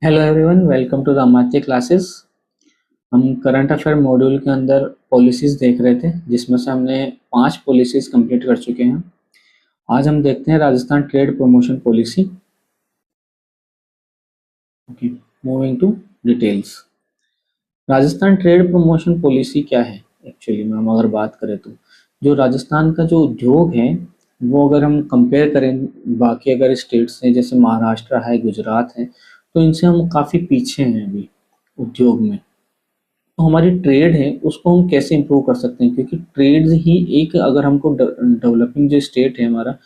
Hello everyone, welcome to the Amatya classes. हम current affair module के अंदर पॉलिसीज देख रहे थे, जिसमें से हमने 5 पॉलिसीज कंप्लीट कर चुके हैं। आज हम देखते हैं Rajasthan trade promotion policy. Okay, moving to details. Rajasthan trade promotion policy क्या है एक्चुअली में, हम अगर बात करें तो जो राजस्थान का जो उद्योग है वो अगर हम कंपेयर करें बाकी अगर स्टेट्स से, जैसे महाराष्ट्र है, गुजरात है, तो इनसे हम काफ़ी पीछे हैं अभी उद्योग में। तो हमारी ट्रेड है उसको हम कैसे इम्प्रूव कर सकते हैं, क्योंकि ट्रेड ही एक, अगर हमको डेवलपिंग जो स्टेट है हमारा,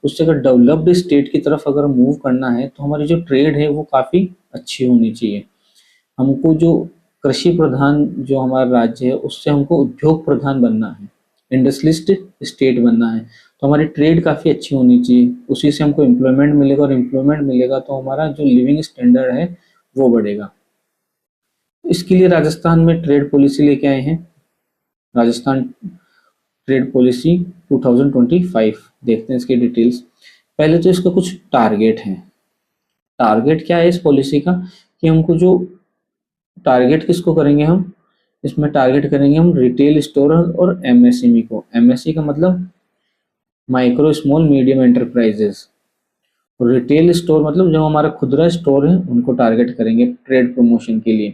उससे अगर डेवलप्ड स्टेट की तरफ अगर मूव करना है तो हमारी जो ट्रेड है वो काफ़ी अच्छी होनी चाहिए। हमको जो कृषि प्रधान जो हमारा राज्य है उससे हमको उद्योग प्रधान बनना है, इंडस्ट्रियलिस्ट स्टेट बनना है। तो हमारी ट्रेड काफ़ी अच्छी होनी चाहिए, उसी से हमको एम्प्लॉयमेंट मिलेगा, और एम्प्लॉयमेंट मिलेगा तो हमारा जो लिविंग स्टैंडर्ड है वो बढ़ेगा। इसके लिए राजस्थान में ट्रेड पॉलिसी लेके आए हैं, राजस्थान ट्रेड पॉलिसी 2025। देखते हैं इसकी डिटेल्स। पहले तो इसका कुछ टारगेट है। टारगेट क्या है इस पॉलिसी का, कि हमको जो टारगेट किसको करेंगे हम, इसमें टारगेट करेंगे हम रिटेल स्टोर और एमएसएमई को। एमएसई का मतलब माइक्रो स्मॉल मीडियम एंटरप्राइजेस, और रिटेल स्टोर मतलब जो हमारा खुदरा स्टोर है उनको टारगेट करेंगे ट्रेड प्रमोशन के लिए।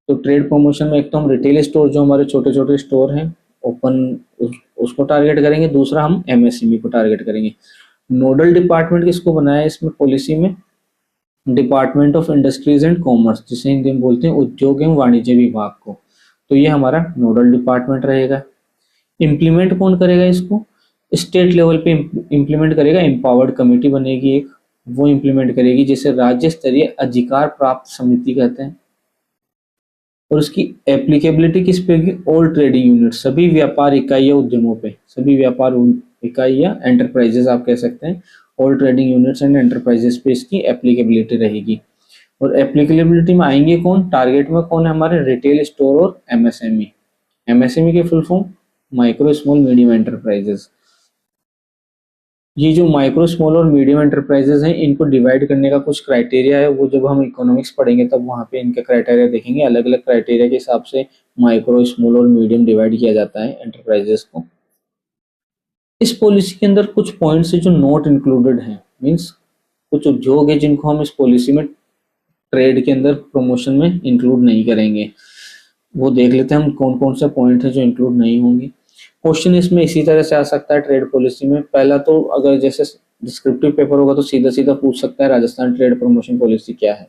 तो ट्रेड प्रमोशन में एक तो हम रिटेल स्टोर जो हमारे छोटे छोटे स्टोर हैं ओपन, उसको टारगेट करेंगे। दूसरा हम एमएसएमई को टारगेट करेंगे। नोडल डिपार्टमेंट किसको बनाया है इसमें पॉलिसी में, department of industries and commerce, जिसे हिंदी में बोलते हैं उद्योग एवं वाणिज्य विभाग को। तो ये हमारा नोडल डिपार्टमेंट रहेगा। इम्प्लीमेंट कौन करेगा इसको, स्टेट लेवल पे इम्प्लीमेंट करेगा, एम्पावर्ड कमेटी बनेगी एक, वो इम्प्लीमेंट करेगी, जिसे राज्य स्तरीय अधिकार प्राप्त समिति कहते हैं। और उसकी एप्लीकेबिलिटी किस पे होगी, ऑल ट्रेडिंग यूनिट, सभी व्यापार इकाई या उद्यमों पे, सभी व्यापार इकाई या एंटरप्राइजेस आप कह सकते हैं, all trading units and enterprises पे इसकी एप्लीकेबिलिटी रहेगी। और एप्लीकेबिलिटी में आएंगे कौन, टारगेट में कौन है हमारे, रिटेल स्टोर और एमएसएमई। एमएसएमई की full form micro small medium enterprises. ये जो माइक्रो स्मॉल और मीडियम एंटरप्राइजेस हैं इनको डिवाइड करने का कुछ क्राइटेरिया है, वो जब हम इकोनॉमिक्स पढ़ेंगे तब वहाँ पे इनके क्राइटेरिया देखेंगे। अलग अलग क्राइटेरिया के हिसाब से माइक्रो स्मॉल और मीडियम डिवाइड किया जाता है एंटरप्राइजेस को। इस पॉलिसी के अंदर कुछ पॉइंट्स है जो नॉट इंक्लूडेड हैं, मीन्स कुछ उद्योग है जिनको हम इस पॉलिसी में ट्रेड के अंदर प्रमोशन में इंक्लूड नहीं करेंगे। वो देख लेते हैं हम कौन कौन से पॉइंट है जो इंक्लूड नहीं होंगे। क्वेश्चन इसमें इसी तरह से आ सकता है ट्रेड पॉलिसी में। पहला तो अगर जैसे डिस्क्रिप्टिव पेपर होगा तो सीधा सीधा पूछ सकता है राजस्थान ट्रेड प्रमोशन पॉलिसी क्या है।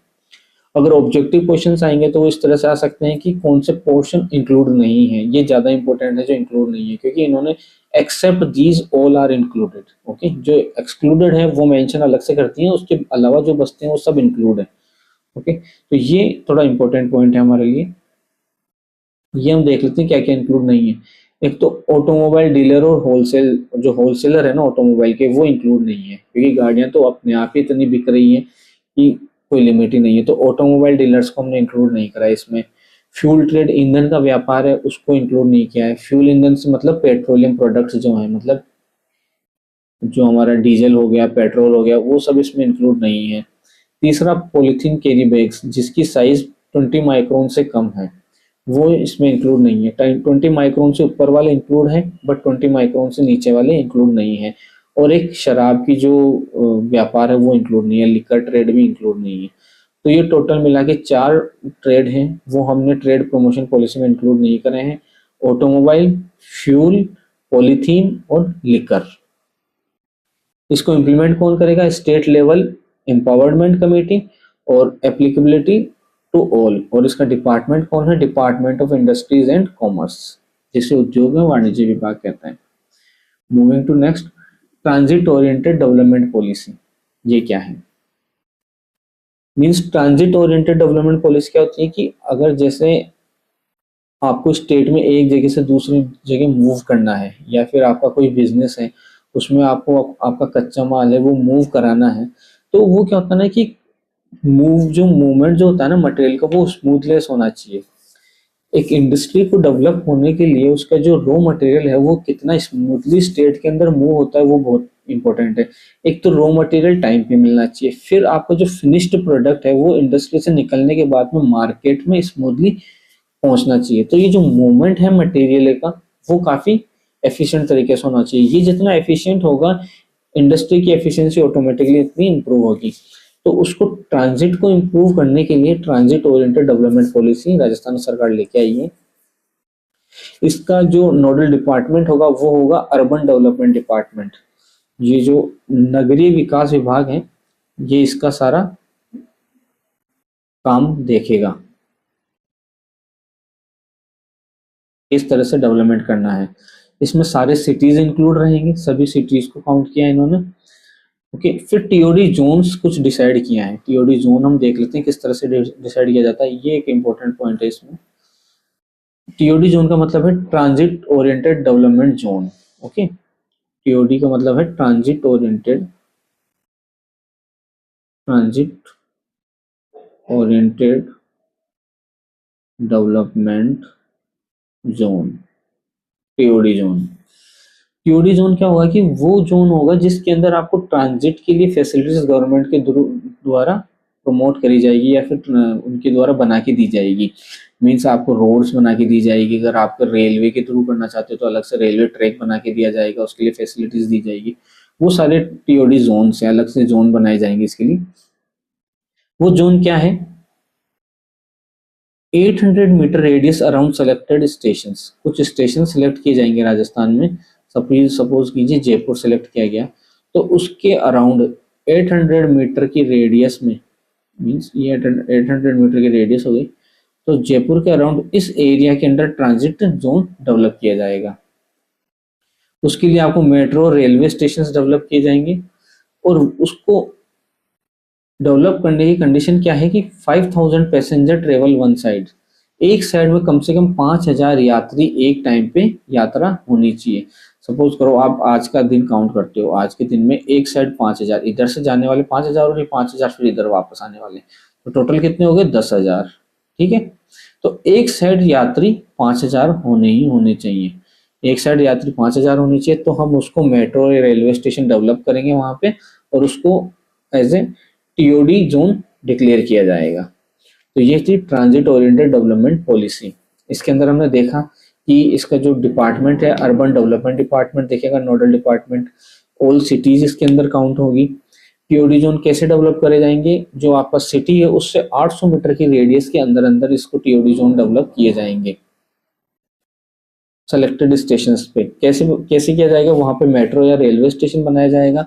अगर ऑब्जेक्टिव क्वेश्चंस आएंगे तो वो इस तरह से आ सकते हैं कि कौन से पोर्शन इंक्लूड नहीं है, ये ज्यादा इंपॉर्टेंट है जो इंक्लूड नहीं है, क्योंकि इन्होंने except these all are included, okay, जो एक्सक्लूडेड है वो मेंशन अलग से करती हैं, उसके अलावा जो बचते हैं वो सब इंक्लूड है। ओके, तो ये थोड़ा इंपॉर्टेंट पॉइंट है हमारे लिए। ये हम देख लेते हैं क्या क्या इंक्लूड नहीं है। एक तो ऑटोमोबाइल डीलर और होलसेल, जो होलसेलर है ना ऑटोमोबाइल के, वो इंक्लूड नहीं है, क्योंकि गाड़ियां तो अपने आप ही इतनी बिक रही हैं कि कोई लिमिट ही नहीं है। तो ऑटोमोबाइल डीलर्स को हमने इंक्लूड नहीं करा है इसमें। फ्यूल ट्रेड, ईंधन का व्यापार है, उसको इंक्लूड नहीं किया है। फ्यूल ईंधन से मतलब पेट्रोलियम प्रोडक्ट्स जो है, मतलब जो हमारा डीजल हो गया, पेट्रोल हो गया, वो सब इसमें इंक्लूड नहीं है। तीसरा, पॉलीथीन कैरी बैग्स जिसकी साइज 20 माइक्रोन से कम है, वो इसमें इंक्लूड नहीं है। 20 माइक्रोन से ऊपर वाले इंक्लूड है, बट 20 माइक्रोन से नीचे वाले इंक्लूड नहीं है। और एक शराब की जो व्यापार है वो इंक्लूड नहीं है, लिकर ट्रेड भी इंक्लूड नहीं है। तो ये टोटल मिला के 4 ट्रेड हैं वो हमने ट्रेड प्रमोशन पॉलिसी में इंक्लूड नहीं करे हैं, ऑटोमोबाइल, फ्यूल, पॉलीथीन और लिकर। इसको इम्प्लीमेंट कौन करेगा, स्टेट लेवल एम्पावरमेंट कमेटी, और एप्लीकेबिलिटी टू ऑल। और इसका डिपार्टमेंट कौन है, department of industries and commerce, जिसे उद्योग एवं वाणिज्य विभाग कहते हैं। Moving to next, transit oriented development policy. ये क्या है, means transit oriented development policy क्या होती है कि अगर जैसे आपको स्टेट में एक जगह से दूसरी जगह मूव करना है, या फिर आपका कोई बिजनेस है उसमें आपको आपका कच्चा माल है वो मूव कराना है, तो वो क्या होता है ना कि मूवमेंट जो होता है ना मटेरियल का, वो स्मूथलेस होना चाहिए। एक इंडस्ट्री को डेवलप होने के लिए उसका जो रॉ मटेरियल है वो कितना स्मूथली स्टेट के अंदर मूव होता है वो बहुत इंपॉर्टेंट है। एक तो रॉ मटेरियल टाइम पे मिलना चाहिए, फिर आपका जो फिनिश्ड प्रोडक्ट है वो इंडस्ट्री से निकलने के बाद में मार्केट में स्मूथली पहुंचना चाहिए। तो ये जो मूवमेंट है मटेरियल का वो काफी एफिशिएंट तरीके से होना चाहिए। ये जितना एफिशिएंट होगा इंडस्ट्री की एफिशिएंसी ऑटोमेटिकली इतनी इंप्रूव होगी। तो उसको ट्रांजिट को इम्प्रूव करने के लिए transit oriented development policy Rajasthan सरकार लेके आई है। इसका जो नोडल डिपार्टमेंट होगा वो होगा अर्बन डेवलपमेंट डिपार्टमेंट। ये जो नगरीय विकास विभाग है ये इसका सारा काम देखेगा, इस तरह से डेवलपमेंट करना है। इसमें सारे सिटीज इंक्लूड रहेंगे, सभी सिटीज को काउंट किया है इन्होंने। ओके, फिर टीओडी जोन्स कुछ डिसाइड किया है। टीओडी जोन हम देख लेते हैं किस तरह से डिसाइड किया जाता है, ये एक इंपॉर्टेंट पॉइंट है इसमें। टीओडी जोन का मतलब है transit oriented development zone. Okay, TOD का मतलब है transit oriented development zone, TOD zone. TOD zone क्या होगा कि वो जोन होगा जिसके अंदर आपको ट्रांजिट के लिए फैसिलिटीज गवर्नमेंट के द्वारा प्रमोट करी जाएगी या फिर उनके द्वारा बना के दी जाएगी। मीन्स आपको रोड्स बना के दी जाएगी, अगर आप रेलवे के थ्रू करना चाहते हो तो अलग से रेलवे ट्रैक बना के दिया जाएगा, उसके लिए फैसिलिटीज दी जाएगी। वो सारे टीओडी जोन से अलग से जोन बनाए जाएंगे इसके लिए। वो जोन क्या है, 800 metre radius around selected stations. कुछ स्टेशन सेलेक्ट किए जाएंगे राजस्थान में। सपोज कीजिए जयपुर सेलेक्ट किया गया, तो उसके अराउंड 800 मीटर की रेडियस में, मीन्स ये 800 मीटर की रेडियस हो गई, तो जयपुर के अराउंड इस एरिया के अंदर ट्रांजिट जोन डेवलप किया जाएगा। उसके लिए आपको मेट्रो रेलवे स्टेशन डेवलप किए जाएंगे और उसको डेवलप करने की कंडीशन क्या है कि 5000 पैसेंजर ट्रेवल वन साइड। एक साइड में कम से कम 5000 यात्री एक टाइम पे यात्रा होनी चाहिए। सपोज करो आप आज का दिन काउंट करते हो, आज के दिन में एक साइड 5000, इधर से जाने वाले 5000 और ये 5000 फिर इधर वापस आने वाले, तो टोटल कितने हो गए 10,000। ठीक है, तो एक साइड यात्री 5000 होने ही होने चाहिए। एक साइड यात्री 5000 होनी चाहिए, तो हम उसको मेट्रो या रेलवे स्टेशन डेवलप करेंगे वहां पे और उसको as a TOD zone declare किया जाएगा। तो ये थी ट्रांजिट ओरिएंटेड डेवलपमेंट पॉलिसी। इसके अंदर हमने देखा कि इसका जो डिपार्टमेंट है अर्बन डेवलपमेंट डिपार्टमेंट देखेगा, नोडल डिपार्टमेंट, ऑल सिटीज इसके अंदर काउंट होगी। टीओडी जोन कैसे डेवलप करे जाएंगे, जो आपका सिटी है उससे 800 मीटर की रेडियस के अंदर अंदर इसको टीओडी जोन डेवलप किए जाएंगे सेलेक्टेड स्टेशन पे। कैसे कैसे किया जाएगा, वहां पे मेट्रो या रेलवे स्टेशन बनाया जाएगा।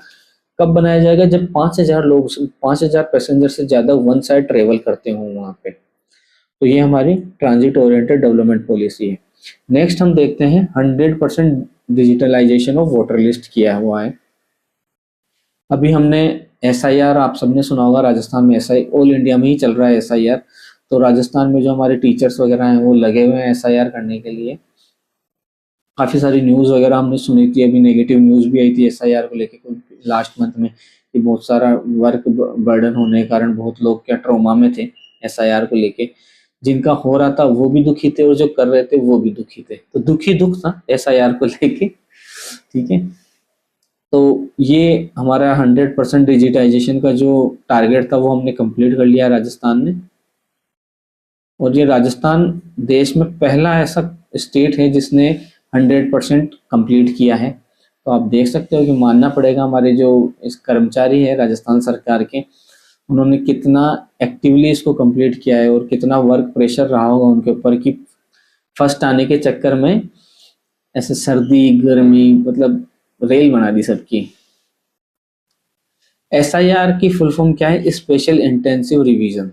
कब बनाया जाएगा, जब 5000 लोग 5000 पैसेंजर से ज्यादा वन साइड ट्रेवल करते हो वहां पे। तो ये हमारी ट्रांजिट ओरिएंटेड डेवलपमेंट पॉलिसी है। नेक्स्ट हम देखते हैं 100% डिजिटलाइजेशन ऑफ वोटर लिस्ट किया हुआ है। अभी हमने एसआईआर, आप सबने सुना होगा राजस्थान में एसआई ऑल इंडिया में ही चल रहा है एसआईआर। तो राजस्थान में जो हमारे टीचर्स वगैरह हैं वो लगे हुए हैं एसआईआर करने के लिए। काफ़ी सारी न्यूज़ वगैरह हमने सुनी थी, अभी नेगेटिव न्यूज़ भी आई थी एसआईआर को लेके लास्ट मंथ में कि बहुत सारा वर्क बर्डन होने के कारण बहुत लोग क्या ट्रोमा में थे एसआईआर को लेके। जिनका हो रहा था वो भी दुखी थे और जो कर रहे थे वो भी दुखी थे, तो दुखी दुख था एसआईआर को लेके। ठीक है, तो ये हमारा 100% डिजिटाइजेशन का जो टारगेट था वो हमने कंप्लीट कर लिया राजस्थान ने। और ये राजस्थान देश में पहला ऐसा स्टेट है जिसने 100% कंप्लीट किया है। तो आप देख सकते हो कि मानना पड़ेगा हमारे जो इस कर्मचारी है राजस्थान सरकार के, उन्होंने कितना एक्टिवली इसको कंप्लीट किया है और कितना वर्क प्रेशर रहा होगा उनके ऊपर कि फर्स्ट आने के चक्कर में ऐसे सर्दी गर्मी मतलब रेल बना दी सबकी। एसआईआर की फुल फॉर्म क्या है, स्पेशल इंटेंसिव रिवीजन,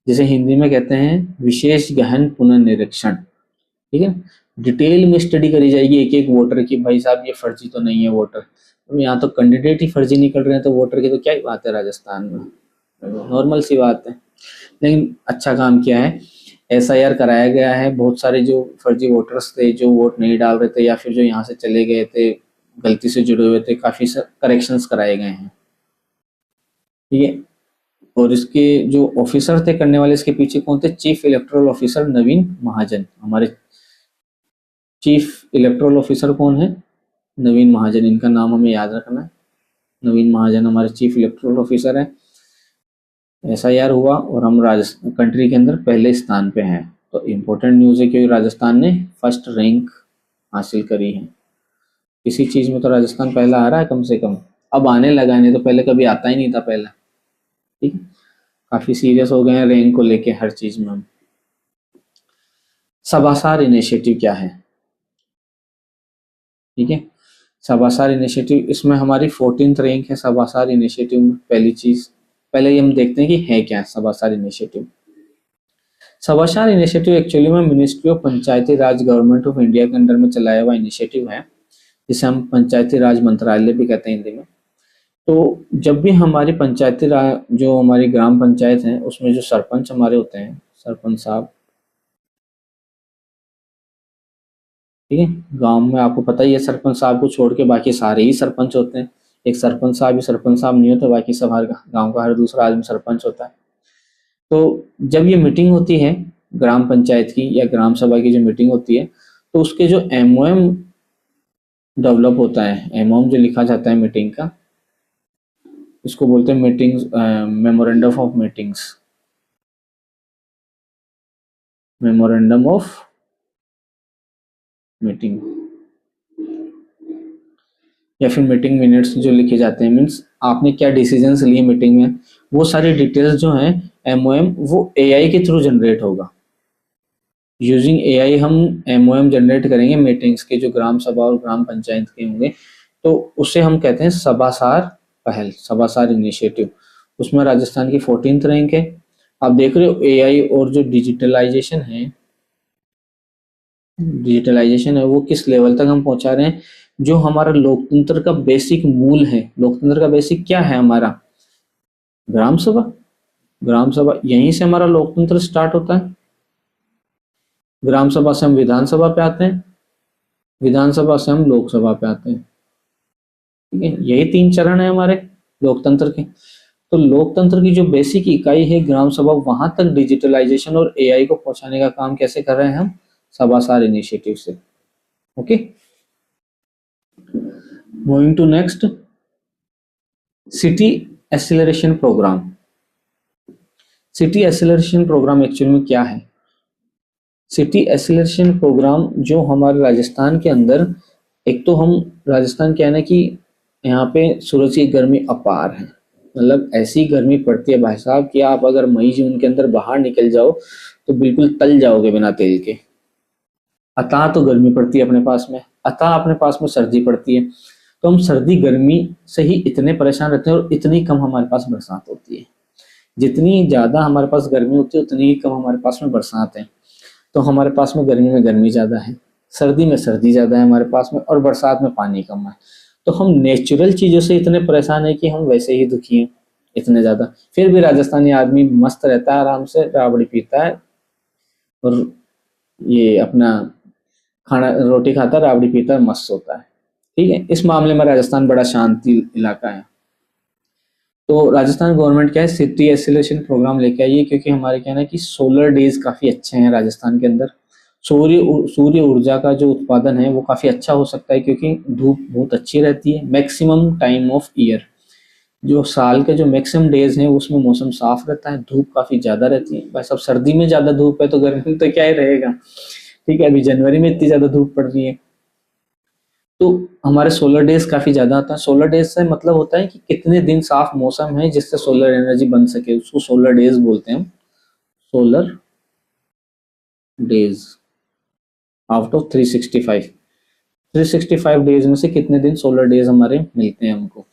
जिसे हिंदी में कहते हैं विशेष गहन पुनर्निरीक्षण। ठीक है, डिटेल में स्टडी करी जाएगी एक एक वोटर की, भाई साहब ये फर्जी तो नहीं है वोटर, तो यहाँ तो कैंडिडेट ही फर्जी निकल रहे हैं तो वोटर की तो क्या ही बात है राजस्थान में, नॉर्मल सी बात है। लेकिन अच्छा काम किया है, एसआईआर कराया गया है। बहुत सारे जो फर्जी वोटर्स थे जो वोट नहीं डाल रहे थे या फिर जो यहाँ से चले गए थे गलती से जुड़े हुए थे, काफी करेक्शंस कराए गए हैं। ठीक है, और इसके जो ऑफिसर थे करने वाले, इसके पीछे कौन थे? चीफ इलेक्टोरल ऑफिसर नवीन महाजन। हमारे चीफ इलेक्टोरल ऑफिसर कौन है? नवीन महाजन। इनका नाम हमें याद रखना है। नवीन महाजन हमारे चीफ इलेक्टोरल ऑफिसर है। एसआईआर हुआ और हम राजस्थान कंट्री के अंदर पहले स्थान पे हैं। तो इम्पोर्टेंट न्यूज़ है क्योंकि राजस्थान ने फर्स्ट रैंक हासिल करी है। किसी चीज़ में तो राजस्थान पहला आ रहा है कम से कम, अब आने लगा है, नहीं तो पहले कभी आता ही नहीं था पहला। ठीक है, काफ़ी सीरियस हो गए हैं रैंक को लेके हर चीज़ में हम। सभासार इनिशिएटिव क्या है? ठीक है, सभासार इनिशिएटिव, इसमें हमारी 14th रैंक है सभासार इनिशिएटिव में। पहली चीज पहले ये हम देखते हैं कि है क्या सभासार इनिशिएटिव। सभासार इनिशिएटिव एक्चुअली में ministry of Panchayati Raj government of India के अंडर में चलाया हुआ इनिशिएटिव है, जिसे हम पंचायती राज मंत्रालय भी कहते हैं हिंदी में। तो जब भी हमारी पंचायती राज, जो हमारी ग्राम पंचायत है, उसमें जो सरपंच हमारे होते हैं, सरपंच साहब, ठीक है, गांव में आपको पता ही है सरपंच साहब को छोड़ के बाकी सारे ही सरपंच होते हैं। एक सरपंच साहब ही सरपंच साहब नहीं होता, बाकी सब हर गांव का हर दूसरा आदमी सरपंच होता है। तो जब ये मीटिंग होती है ग्राम पंचायत की या ग्राम सभा की जो मीटिंग होती है, तो उसके जो एमओएम डेवलप होता है, एमओएम जो लिखा जाता है मीटिंग का, इसको बोलते हैं meetings, memorandum of meetings, memorandum of meeting, या फिर मीटिंग मिनट्स जो लिखे जाते हैं, मीन्स आपने क्या डिसीजंस लिए मीटिंग में, वो सारी डिटेल्स जो हैं एमओएम, वो एआई के थ्रू जनरेट होगा। यूजिंग एआई हम एमओएम जनरेट करेंगे मीटिंग्स के, जो ग्राम सभा और ग्राम पंचायत के होंगे, तो उसे हम कहते हैं सभासार पहल, सभासार इनिशिएटिव। उसमें राजस्थान की 14th रैंक है। आप देख रहे हो एआई और जो डिजिटलाइजेशन है वो किस लेवल तक हम पहुंचा रहे हैं। जो हमारा लोकतंत्र का बेसिक मूल है, लोकतंत्र का बेसिक क्या है हमारा? ग्राम सभा। ग्राम सभा, यहीं से हमारा लोकतंत्र स्टार्ट होता है। ग्राम सभा से हम विधानसभा पे आते हैं, विधानसभा से हम लोकसभा पे आते हैं। ठीक है, यही 3 चरण है हमारे लोकतंत्र के। तो लोकतंत्र की जो बेसिक इकाई है ग्राम सभा, वहां तक डिजिटलाइजेशन और एआई को पहुंचाने का काम कैसे कर रहे हैं हम? सभासार इनिशिएटिव से। Okay, moving to next, city acceleration programme. City acceleration programme actually में क्या है? सिटी एक्सीलरेशन प्रोग्राम जो हमारे राजस्थान के अंदर, एक तो हम राजस्थान क्या है ना कि यहाँ पे सूरज की गर्मी अपार है, मतलब ऐसी गर्मी पड़ती है भाई साहब कि आप अगर मई जून के अंदर बाहर निकल जाओ तो बिल्कुल तल जाओगे बिना तेल के। अतः तो गर्मी पड़ती है अपने पास में, अतः अपने पास में सर्दी पड़ती है। तो हम सर्दी गर्मी से ही इतने परेशान रहते हैं और इतनी कम हमारे पास बरसात होती है। जितनी ज्यादा हमारे पास गर्मी होती है उतनी ही कम हमारे पास में बरसात है। तो हमारे पास में गर्मी में गर्मी ज्यादा है, सर्दी में सर्दी ज्यादा है हमारे पास में, और बरसात में पानी कम है। तो हम नेचुरल चीजों से इतने परेशान है कि हम वैसे ही दुखी हैं इतने ज्यादा। फिर भी राजस्थानी आदमी मस्त रहता है, आराम से राबड़ी पीता है और ये अपना खाना रोटी खाता है, राबड़ी पीता है, मस्त होता है। ठीक है, इस मामले में राजस्थान बड़ा शांति इलाका है। तो राजस्थान गवर्नमेंट क्या है, सिटी एक्सीलरेशन प्रोग्राम लेके आई है, क्योंकि हमारे क्या है ना कि सोलर डेज काफी अच्छे हैं राजस्थान के अंदर। सूर्य ऊर्जा का जो उत्पादन है वो काफी अच्छा हो सकता है, क्योंकि धूप बहुत अच्छी रहती है। मैक्सिमम टाइम ऑफ ईयर, जो साल के जो मैक्सिमम डेज हैं उसमें मौसम साफ रहता है, धूप काफी ज्यादा रहती है। भाई सब सर्दी में ज्यादा धूप है तो गर्मी में तो क्या ही रहेगा। ठीक है, अभी जनवरी में इतनी ज्यादा धूप पड़ रही है। तो हमारे सोलर डेज काफी ज्यादा आता है। सोलर डेज से मतलब होता है कि कितने दिन साफ मौसम है जिससे सोलर एनर्जी बन सके, उसको सोलर डेज बोलते हैं हम। Solar days out of 365 days में से कितने दिन सोलर डेज हमारे मिलते हैं हमको।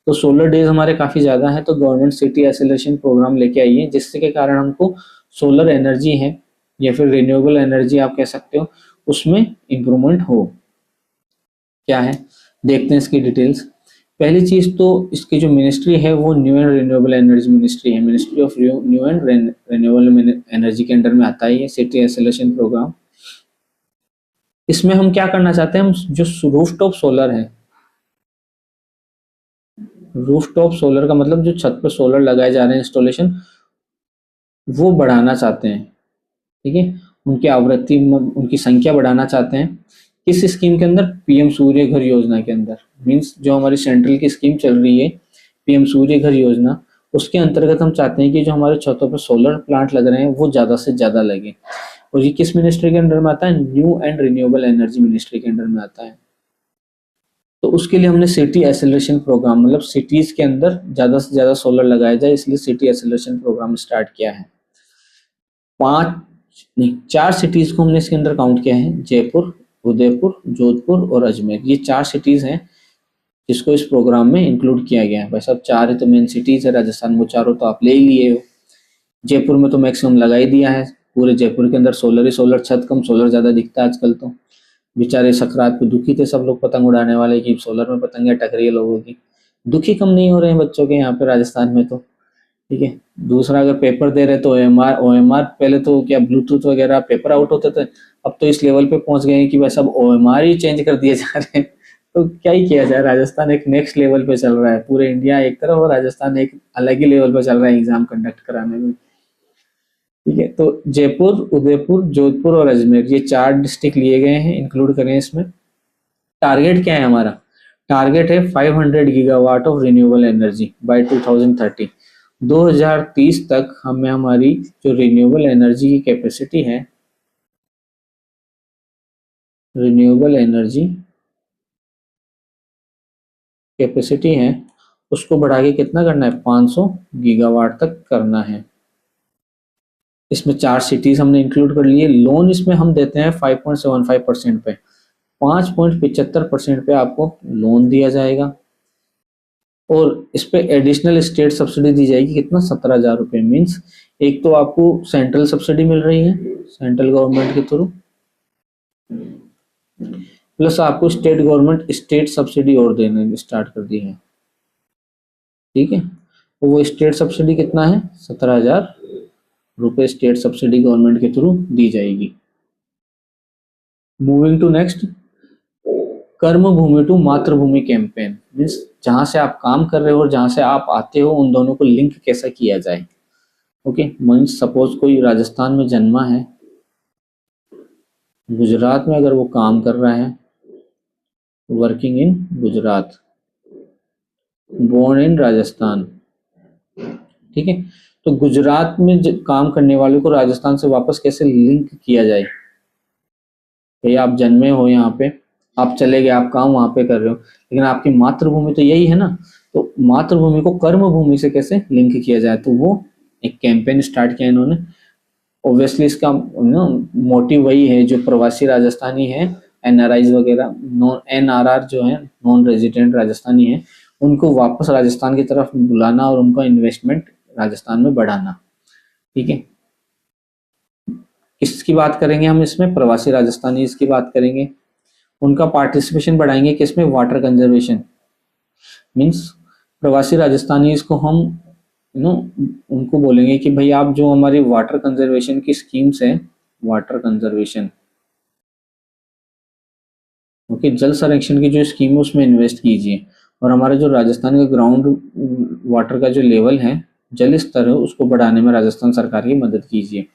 तो सोलर डेज हमारे काफी ज्यादा है, तो गवर्नमेंट सिटी एक्सीलरेशन प्रोग्राम लेके आई है, जिससे के कारण हमको सोलर एनर्जी है या फिर रिन्यूएबल एनर्जी आप कह सकते हो, उसमें इंप्रूवमेंट हो। क्या है देखते हैं इसकी डिटेल्स। पहली चीज तो इसकी जो मिनिस्ट्री है वो new and renewable energy ministry है। Ministry of new and renewable energy के अंडर में आता है ये सिटी एक्सीलरेशन प्रोग्राम। इसमें हम क्या करना चाहते हैं, हम जो रूफटॉप सोलर है, रूफटॉप सोलर का मतलब जो छत पर सोलर लगाए जा रहे हैं इंस्टॉलेशन, वो बढ़ाना चाहते हैं। ठीक है, उनकी आवृत्ति उनकी संख्या बढ़ाना चाहते हैं। किस स्कीम के अंदर? पीएम सूर्य घर योजना के अंदर। मीन्स जो हमारी सेंट्रल की स्कीम चल रही है पीएम सूर्य घर योजना, उसके अंतर्गत हम चाहते हैं कि जो हमारे छतों पर सोलर प्लांट लग रहे हैं वो ज़्यादा से ज़्यादा लगे। और ये किस मिनिस्ट्री के अंडर में आता है? New and renewable energy ministry के अंडर में आता है। तो उसके लिए हमने सिटी एसेलरेशन प्रोग्राम, मतलब सिटीज के अंदर ज़्यादा से ज़्यादा सोलर लगाया जाए, इसलिए सिटी एसेलरेशन प्रोग्राम स्टार्ट किया है। 4 सिटीज को हमने इसके अंदर काउंट किया है, जयपुर, उदयपुर, जोधपुर और अजमेर। ये 4 सिटीज हैं जिसको इस प्रोग्राम में इंक्लूड किया गया है। भाई साहब 4 ही तो मेन सिटीज है राजस्थान, वो चारों तो आप ले ही लिए हो। जयपुर में तो मैक्सिमम लगा ही दिया है, पूरे जयपुर के अंदर सोलर ही सोलर, छत कम सोलर ज्यादा दिखता है आजकल। तो बेचारे सकरात पे दुखी थे सब लोग पतंग उड़ाने वाले कि सोलर में पतंगे टक रही है लोगों की। दुखी कम नहीं हो रहे हैं बच्चों के यहाँ पे राजस्थान में तो। ठीक है, दूसरा अगर पेपर दे रहे तो ओएमआर पहले तो क्या ब्लूटूथ वगैरह पेपर आउट होते थे, अब तो इस लेवल पे पहुंच गए हैं कि बस अब ओएमआर ही चेंज कर दिए जा रहे हैं। तो क्या ही किया जाए, राजस्थान एक नेक्स्ट लेवल पे चल रहा है, पूरे इंडिया एक तरफ और राजस्थान एक अलग ही लेवल पे चल रहा है एग्जाम कंडक्ट कराने में। ठीक है, तो जयपुर, उदयपुर, जोधपुर और अजमेर, ये 4 डिस्ट्रिक्ट लिए गए हैं, इंक्लूड करें इसमें। टारगेट क्या है हमारा? टारगेट है 500 gigawatt of renewable energy by 2030। 2030 तक हमें हमारी जो रिन्यूएबल एनर्जी की कैपेसिटी है, रिन्यूएबल एनर्जी कैपेसिटी है, उसको बढ़ा के कितना करना है? 500 गीगावाट तक करना है। इसमें 4 सिटीज हमने इंक्लूड कर लिए। लोन इसमें हम देते हैं 5.75% पे, 5.75% पे आपको लोन दिया जाएगा। और इस पे एडिशनल स्टेट सब्सिडी दी जाएगी, कितना? 17,000 रुपये। मीन्स एक तो आपको सेंट्रल सब्सिडी मिल रही है सेंट्रल गवर्नमेंट के थ्रू, प्लस आपको स्टेट गवर्नमेंट स्टेट सब्सिडी और देने स्टार्ट कर दी है। ठीक है, तो वो स्टेट सब्सिडी कितना है? 17,000 रुपये स्टेट सब्सिडी गवर्नमेंट के थ्रू दी जाएगी। मूविंग टू नेक्स्ट, कर्म भूमि टू मातृभूमि कैंपेन। मीन्स जहां से आप काम कर रहे हो और जहां से आप आते हो उन दोनों को लिंक कैसा किया जाए। ओके, मीन्स सपोज कोई राजस्थान में जन्मा है, गुजरात में अगर वो काम कर रहा है, working in Gujarat, born in Rajasthan. ठीक है, तो गुजरात में काम करने वाले को राजस्थान से वापस कैसे लिंक किया जाए? भाई आप जन्मे हो यहाँ पे, आप चले गए, आप काम वहां पे कर रहे हो, लेकिन आपकी मातृभूमि तो यही है ना। तो मातृभूमि को कर्म भूमि से कैसे लिंक किया जाए, तो वो एक कैंपेन स्टार्ट किया इन्होंने। ऑब्वियसली इसका मोटिव वही है, जो प्रवासी राजस्थानी है, एनआरआईज वगैरह, नॉन एनआरआर जो है, नॉन रेजिडेंट राजस्थानी है, उनको वापस राजस्थान की तरफ बुलाना और उनका इन्वेस्टमेंट राजस्थान में बढ़ाना। ठीक है, किसकी बात करेंगे हम इसमें? प्रवासी राजस्थानी इसकी बात करेंगे। उनका पार्टिसिपेशन बढ़ाएंगे किसमें? Water conservation. मीन्स प्रवासी राजस्थानी को हम उनको बोलेंगे कि भाई आप जो हमारी वाटर कंजर्वेशन की स्कीम्स है, वाटर कंजर्वेशन, ओके, जल संरक्षण की जो स्कीम है उसमें इन्वेस्ट कीजिए, और हमारा जो राजस्थान का ग्राउंड वाटर का जो लेवल है, जल स्तर है, उसको बढ़ाने में राजस्थान सरकार की मदद कीजिए।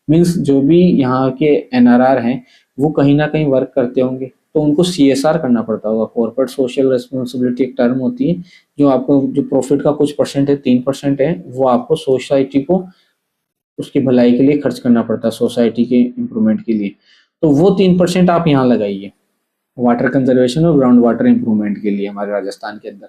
मीन्स जो भी यहाँ के एनआरआर हैं वो कहीं ना कहीं वर्क करते होंगे, तो उनको सीएसआर करना पड़ता होगा। कॉर्पोरेट सोशल रेस्पॉन्सिबिलिटी एक टर्म होती है, जो आपको जो प्रॉफिट का कुछ परसेंट है, 3% है, वो आपको सोसाइटी को उसकी भलाई के लिए खर्च करना पड़ता है, सोसाइटी के इम्प्रूवमेंट के लिए। तो वो 3% आप यहाँ लगाइए वाटर कंजर्वेशन और ग्राउंड वाटर इम्प्रूवमेंट के लिए हमारे राजस्थान के अंदर,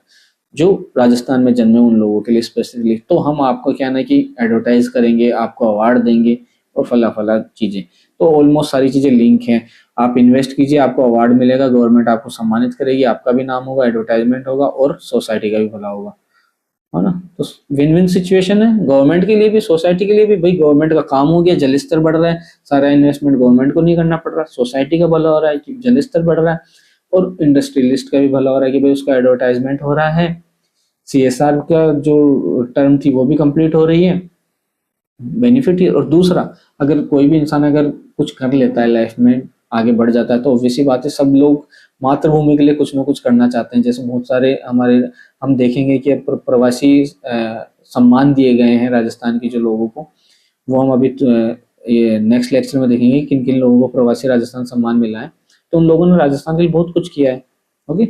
जो राजस्थान में जन्मे उन लोगों के लिए स्पेसिफिकली। तो हम आपको क्या ना कि एडवर्टाइज करेंगे, आपको अवार्ड देंगे और फला फला चीजें। तो ऑलमोस्ट सारी चीजें लिंक हैं। आप इन्वेस्ट कीजिए, आपको अवार्ड मिलेगा, गवर्नमेंट आपको सम्मानित करेगी, आपका भी नाम होगा, एडवर्टाइजमेंट होगा और सोसाइटी का भी भला होगा, है ना। तो विन विन सिचुएशन है, गवर्नमेंट के लिए भी, सोसाइटी के लिए भी। भाई गवर्नमेंट का काम हो गया, जल स्तर बढ़ रहा है, सारा इन्वेस्टमेंट गवर्नमेंट को नहीं करना पड़ रहा, सोसाइटी का भला हो रहा है कि जल स्तर बढ़ रहा है, और इंडस्ट्रियलिस्ट का भी भला हो रहा है कि भाई उसका एडवर्टाइजमेंट हो रहा है, सीएसआर का जो टर्म थी वो भी कंप्लीट हो रही है, बेनिफिट ही। और दूसरा, अगर कोई भी इंसान अगर कुछ कर लेता है लाइफ में, आगे बढ़ जाता है तो ऑब्वियसली बात है सब लोग मातृभूमि के लिए कुछ ना कुछ करना चाहते हैं। जैसे बहुत सारे हमारे हम देखेंगे कि प्रवासी सम्मान दिए गए हैं राजस्थान के जो लोगों को, वो हम अभी ये नेक्स्ट लेक्चर में देखेंगे किन किन लोगों को प्रवासी राजस्थान सम्मान मिला है। तो उन लोगों ने राजस्थान के लिए बहुत कुछ किया है। ओके,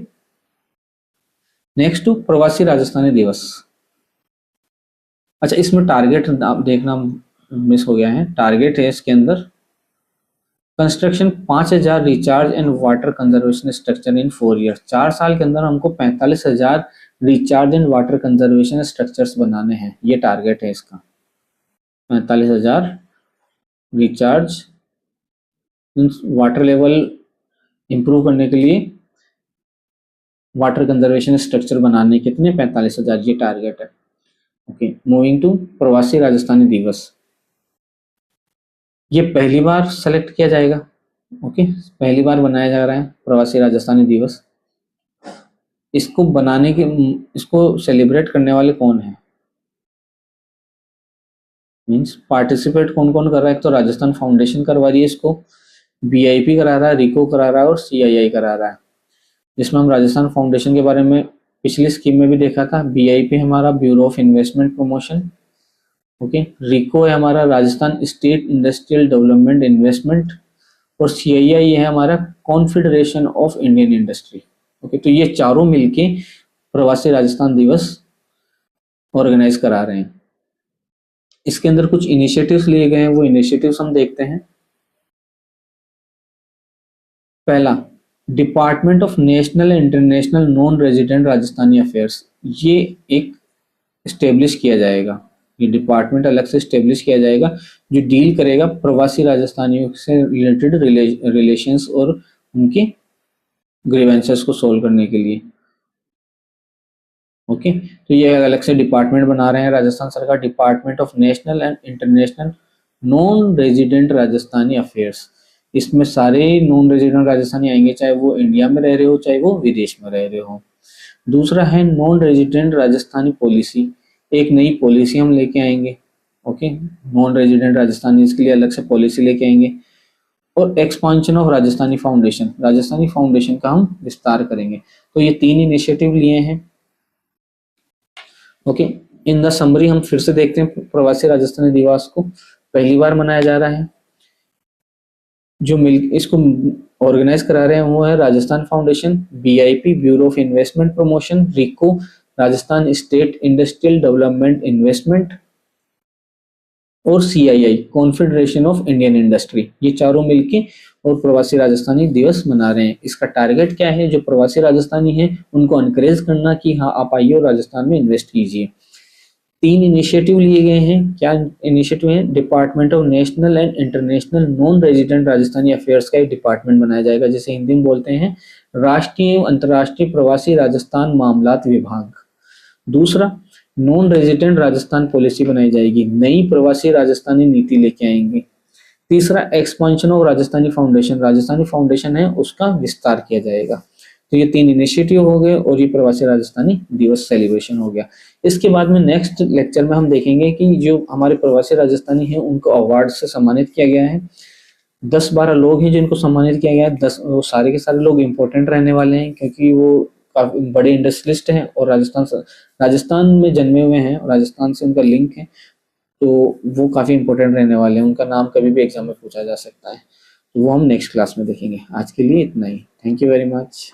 नेक्स्ट टू प्रवासी राजस्थानी दिवस। अच्छा, इसमें टारगेट आप देखना मिस हो गया है। टारगेट है इसके अंदर construction 5000 recharge and water conservation structure in 4 year. 4 साल के अंदर हमको 45,000 recharge and water conservation structures बनाने हैं, ये टारगेट है इसका। 45,000 रिचार्ज वाटर लेवल इंप्रूव करने के लिए वाटर कंजर्वेशन स्ट्रक्चर बनाने कितने 45,000, ये टारगेट है। ओके, मूविंग टू प्रवासी राजस्थानी दिवस। ये पहली बार सेलेक्ट किया जाएगा। ओके, पहली बार बनाया जा रहा है प्रवासी राजस्थानी दिवस। इसको बनाने के इसको सेलिब्रेट करने वाले कौन है, मींस पार्टिसिपेट कौन कौन कर रहा है। तो राजस्थान फाउंडेशन करवा रही है इसको, बीआईपी करा रहा है, रिको करा रहा है और सीआईआई करा रहा है। जिसमें हम राजस्थान फाउंडेशन के बारे में पिछली स्कीम में भी देखा था। बीआईपी हमारा bureau of investment promotion, okay. RIICO है हमारा Rajasthan state industrial development investment, और सीआईआई है हमारा confederation of Indian industry. Okay, तो ये चारों मिलके प्रवासी राजस्थान दिवस ऑर्गेनाइज करा रहे हैं। इसके अंदर कुछ इनिशिएटिव्स लिए गए हैं, वो इनिशिएटिव्स हम देखते हैं। पहला, department of national and international non resident Rajasthani affairs, ये एक स्टेब्लिश किया जाएगा। ये डिपार्टमेंट अलग से स्टेब्लिश किया जाएगा जो डील करेगा प्रवासी राजस्थानियों से रिलेटेड रिलेशंस और उनके ग्रीवेंसेस को सोल्व करने के लिए। ओके, तो ये अलग से डिपार्टमेंट बना रहे हैं राजस्थान सरकार, department of national and international non resident Rajasthani affairs. इसमें सारे नॉन रेजिडेंट राजस्थानी आएंगे, चाहे वो इंडिया में रह रहे हो चाहे वो विदेश में रह रहे हो। दूसरा है नॉन रेजिडेंट राजस्थानी पॉलिसी, एक नई पॉलिसी हम लेके आएंगे। ओके, नॉन रेजिडेंट राजस्थानी इसके लिए अलग से पॉलिसी लेके आएंगे। और expansion of Rajasthani foundation, Rajasthani foundation का हम विस्तार करेंगे। तो ये 3 इनिशिएटिव लिए हैं। ओके, इन द समरी हम फिर से देखते हैं प्रवासी राजस्थानी दिवस को पहली बार मनाया जा रहा है। जो मिल इसको ऑर्गेनाइज करा रहे हैं वो है Rajasthan foundation, BIP bureau of investment promotion, RIICO Rajasthan state industrial development investment, और CII confederation of Indian industry. ये चारों मिलके और प्रवासी राजस्थानी दिवस मना रहे हैं। इसका टारगेट क्या है, जो प्रवासी राजस्थानी हैं उनको एनकरेज करना कि हाँ आप आइए और राजस्थान में इन्वेस्ट कीजिए। 3 इनिशिएटिव लिए गए हैं। क्या इनिशिएटिव है, department of national and international non resident Rajasthani affairs का एक डिपार्टमेंट बनाया जाएगा, जिसे हिंदी में बोलते हैं राष्ट्रीय एवं अंतर्राष्ट्रीय प्रवासी राजस्थान मामलात विभाग। दूसरा, नॉन रेजिडेंट राजस्थान पॉलिसी बनाई जाएगी, नई प्रवासी राजस्थानी नीति लेके आएंगे। तीसरा, expansion of Rajasthani foundation, Rajasthani foundation है उसका विस्तार किया जाएगा। तो ये 3 इनिशिएटिव हो गए और ये प्रवासी राजस्थानी दिवस सेलिब्रेशन हो गया। इसके बाद में नेक्स्ट लेक्चर में हम देखेंगे कि जो हमारे प्रवासी राजस्थानी हैं उनको अवार्ड से सम्मानित किया गया है। 10-12 लोग हैं जिनको सम्मानित किया गया है। 10 वो सारे के सारे लोग इंपॉर्टेंट रहने वाले हैं क्योंकि वो काफी बड़े इंडस्ट्रियलिस्ट हैं और राजस्थान में जन्मे हुए हैं और राजस्थान से उनका लिंक है, तो वो काफी इंपॉर्टेंट रहने वाले हैं। उनका नाम कभी भी एग्जाम में पूछा जा सकता है। तो वो हम नेक्स्ट क्लास में देखेंगे। आज के लिए इतना ही। Thank you very much.